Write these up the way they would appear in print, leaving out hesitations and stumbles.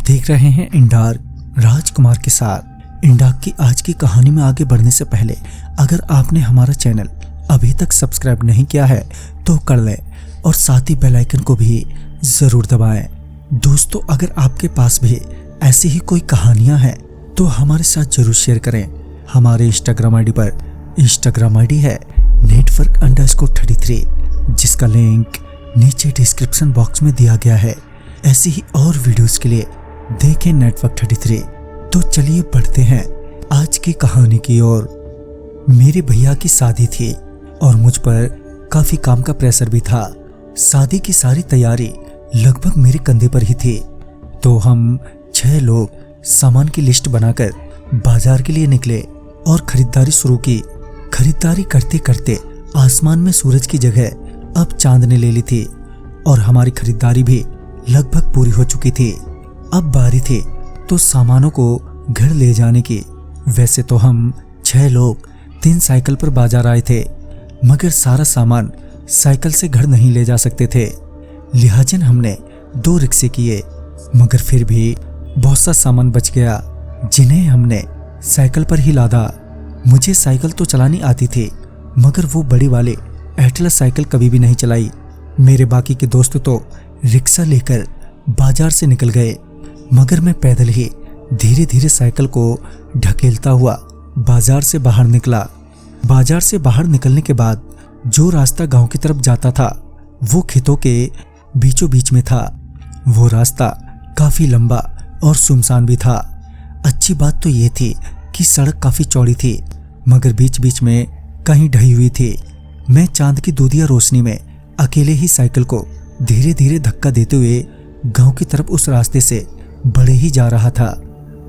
देख रहे हैं इंडार्क राजकुमार के साथ। इंडार्क की आज की कहानी में आगे बढ़ने से पहले अगर आपने हमारा चैनल अभी तक सब्सक्राइब नहीं किया है तो कर लें और साथ ही बेल आइकन को भी जरूर दबाएं। दोस्तों, अगर आपके पास भी ऐसी ही कोई कहानियां हैं तो हमारे साथ जरूर शेयर करें। हमारे इंस्टाग्राम आईडी पर इंस्टाग्राम आईडी है network_33, जिसका लिंक नीचे डिस्क्रिप्शन बॉक्स में दिया गया है। ऐसी ही और वीडियोस के लिए देखें network33। तो चलिए बढ़ते हैं आज की कहानी की ओर। मेरे भैया की शादी थी और मुझ पर काफी काम का प्रेशर भी था। शादी की सारी तैयारी लगभग मेरे कंधे पर ही थी। तो हम 6 लोग सामान की लिस्ट बनाकर बाजार के लिए निकले और खरीदारी शुरू की। खरीदारी करते करते आसमान में सूरज की जगह अब चांद ने ले ली थी और हमारी खरीदारी भी लगभग पूरी हो चुकी थी। अब बारी थी तो सामानों को घर ले जाने की। वैसे तो हम 6 लोग 3 साइकिल पर बाजार आए थे, मगर सारा सामान साइकिल से घर नहीं ले जा सकते थे। लिहाजन हमने 2 रिक्शे किए, मगर फिर भी बहुत सा सामान बच गया जिन्हें हमने साइकिल पर ही लादा। मुझे साइकिल तो चलानी आती थी, मगर वो बड़ी वाले एटलस साइकिल कभी भी नहीं चलाई। मेरे बाकी के दोस्त तो रिक्शा लेकर बाजार से निकल गए, मगर मैं पैदल ही धीरे धीरे साइकिल को ढकेलता हुआ बाजार से बाहर निकला। बाजार से बाहर निकलने के बाद जो रास्ता गांव की तरफ जाता था वो खेतों के बीचों बीच में था। वो रास्ता काफी लंबा और सुनसान भी था। अच्छी बात तो ये थी कि सड़क काफी चौड़ी थी, मगर बीच बीच में कहीं ढही हुई थी। मैं चांद की दूधिया रोशनी में अकेले ही साइकिल को धीरे धीरे धक्का देते हुए गांव की तरफ उस रास्ते से बढ़े ही जा रहा था।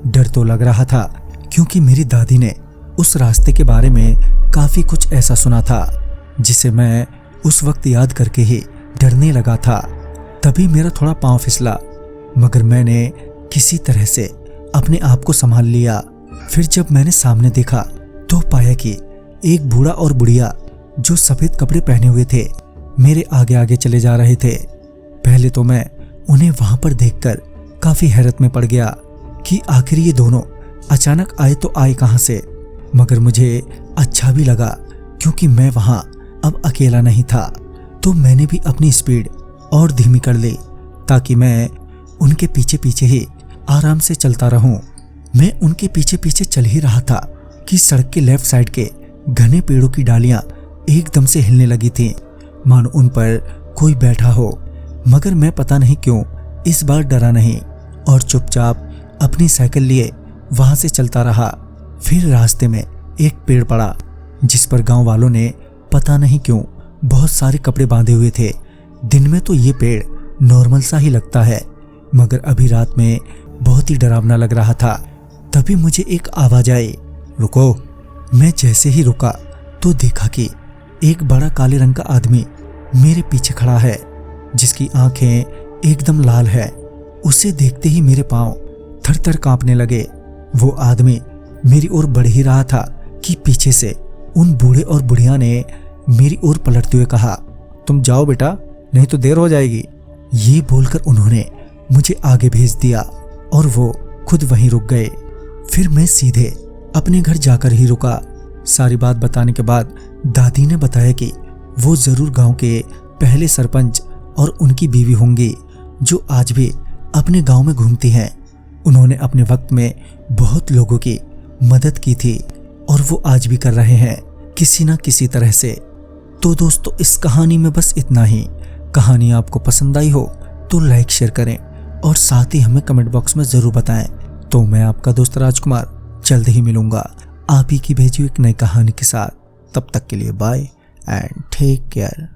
डर तो लग रहा था क्योंकि मेरी दादी ने उस रास्ते के बारे में काफी कुछ ऐसा सुना था जिसे मैं उस वक्त याद करके ही डरने लगा था। तभी मेरा थोड़ा पांव फिसला, मगर मैंने किसी तरह से अपने आप को संभाल लिया। फिर जब मैंने सामने देखा तो पाया कि एक बूढ़ा और बुढ़िया जो सफेद कपड़े पहने हुए थे मेरे आगे आगे चले जा रहे थे। पहले तो मैं उन्हें वहां पर देखकर काफी हैरत में पड़ गया कि आखिर ये दोनों अचानक आए तो आए कहां से। मगर मुझे अच्छा भी लगा क्योंकि मैं वहां अब अकेला नहीं था। तो मैंने भी अपनी स्पीड और धीमी कर ली ताकि मैं उनके पीछे पीछे ही आराम से चलता रहूं। मैं उनके पीछे पीछे चल ही रहा था कि सड़क के लेफ्ट साइड के घने पेड़ों की डालियां एकदम से हिलने लगी थीं, मानो उन पर कोई बैठा हो। मगर मैं पता नहीं क्यों इस बार डरा नहीं और चुपचाप अपनी साइकिल लिए वहां से चलता रहा। फिर रास्ते में एक पेड़ पड़ा जिस पर गांव वालों ने पता नहीं क्यों बहुत सारे कपड़े बांधे हुए थे। दिन में तो ये पेड़ नॉर्मल सा ही लगता है, मगर अभी रात में बहुत ही डरावना लग रहा था। तभी मुझे एक आवाज आई, रुको। मैं जैसे ही रुका तो देखा कि एक बड़ा काले रंग का आदमी मेरे पीछे खड़ा है जिसकी आंखें एकदम लाल है। उसे देखते ही मेरे पांव थर थर कांपने लगे। वो आदमी मेरी ओर बढ़ ही रहा था कि पीछे से उन बूढ़े और बुढ़िया ने मेरी ओर पलटते हुए कहा, तुम जाओ बेटा, नहीं तो देर हो जाएगी। ये बोलकर उन्होंने मुझे आगे भेज दिया और वो खुद वहीं रुक गए। फिर मैं सीधे अपने घर जाकर ही रुका। सारी बात बताने के बाद दादी ने बताया कि वो जरूर गांव के पहले सरपंच और उनकी बीवी होंगी जो आज भी अपने गांव में घूमती हैं। उन्होंने अपने वक्त में बहुत लोगों की मदद की थी और वो आज भी कर रहे हैं किसी ना किसी तरह से। तो दोस्तों, इस कहानी में बस इतना ही। कहानी आपको पसंद आई हो तो लाइक शेयर करें और साथ ही हमें कमेंट बॉक्स में जरूर बताएं। तो मैं आपका दोस्त राजकुमार जल्द ही मिलूंगा आप ही की भेजी हुई एक नई कहानी के साथ। तब तक के लिए बाय एंड टेक केयर।